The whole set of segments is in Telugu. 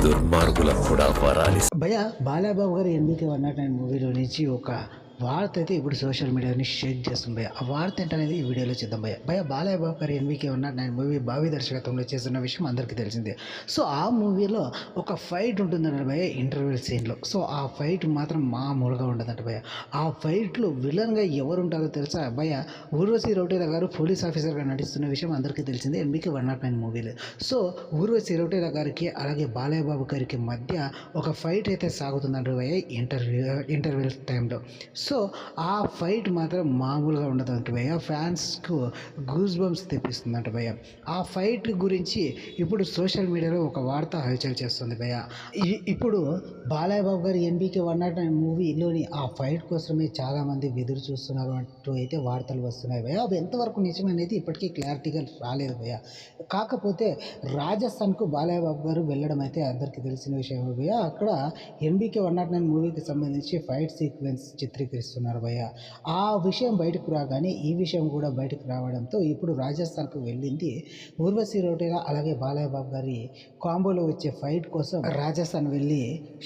దుర్మార్గులకు కూడా వరాలి. భయ్య బాలయ్యబాబు గారు ఎన్బికే 109 మూవీలో నుంచి ఒక వార్త అయితే ఇప్పుడు సోషల్ మీడియాని షేక్ చేస్తుంది భయ్య. ఆ వార్త ఏంటనేది ఈ వీడియోలో చూద్దాం భయ్య. బాలయ్యబాబు గారు ఎన్బికే 109 మూవీ భావి దర్శకత్వంలో చేస్తున్న విషయం అందరికీ తెలిసిందే. సో ఆ మూవీలో ఒక ఫైట్ ఉంటుందంట భయ్య, ఇంటర్వ్యూ సీన్లో. సో ఆ ఫైట్ మాత్రం మామూలుగా ఉండదంట భయ్య. ఆ ఫైట్లో విలన్గా ఎవరు ఉంటారో తెలుసా భయ్య? ఊర్వశి రౌటేలా గారు పోలీస్ ఆఫీసర్గా నటిస్తున్న విషయం అందరికీ తెలిసిందే ఎన్బికే 109 మూవీలో. సో ఊర్వశి రౌటేలా గారికి అలాగే బాలయ్యబాబు గారికి మధ్య ఒక ఫైట్ అయితే సాగుతుందంట భయ్య ఇంటర్వ్యూ టైంలో. సో ఆ ఫైట్ మాత్రం మామూలుగా ఉండదంట భయ్య. ఫ్యాన్స్కు గూస్ బంప్స్ తెప్పిస్తుందంట భయ్య. ఆ ఫైట్ గురించి ఇప్పుడు సోషల్ మీడియాలో ఒక వార్త హల్చల్ చేస్తుంది భయ్య. ఇప్పుడు బాలయ్యబాబు గారు ఎన్బికే 109 మూవీలోని ఆ ఫైట్ కోసమే చాలామంది ఎదురు చూస్తున్నారు అంటూ అయితే వార్తలు వస్తున్నాయి భయ్య. అవి ఎంతవరకు నిజమనేది ఇప్పటికీ క్లారిటీగా రాలేదు భయ్య. కాకపోతే రాజస్థాన్కు బాలయ్యబాబు గారు వెళ్ళడం అయితే అందరికీ తెలిసిన విషయం భయ్య. అక్కడ ఎన్బికే 109 మూవీకి సంబంధించి ఫైట్ సీక్వెన్స్ చిత్రీకరిస్తున్నారు భయ్య. ఆ విషయం బయటకు రాగానే ఈ విషయం కూడా బయటకు రావడంతో ఇప్పుడు రాజస్థాన్కు వెళ్ళింది ఊర్వశి రౌటేలా అలాగే బాలయ్యబాబు గారి కాంబోలో వచ్చే ఫైట్ కోసం రాజస్థాన్ వెళ్ళి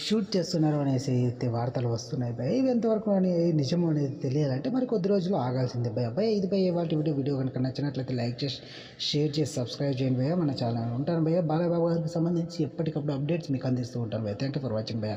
షూట్ చేస్తున్నారు అనేసి అయితే వార్తలు వస్తున్నాయి భయ్య. ఇవి ఎంతవరకు అనేది నిజమో అనేది తెలియాలంటే మరి కొద్ది రోజులు ఆగాల్సిందే భయ్య. ఇది భయ్య వాటి వీడియో కనుక నచ్చినట్లయితే లైక్ చేసి షేర్ చేసి సబ్స్క్రైబ్ చేయండి భయ్య. మన ఛానల్ ఉంటాను భయ్య. బాలయ్యబాబు గారికి సంబంధించి ఎప్పటికప్పుడు అప్డేట్స్ మీకు అందిస్తూ ఉంటాను భయ్య. థ్యాంక్ యూ ఫర్ వాచింగ్ భయ్య.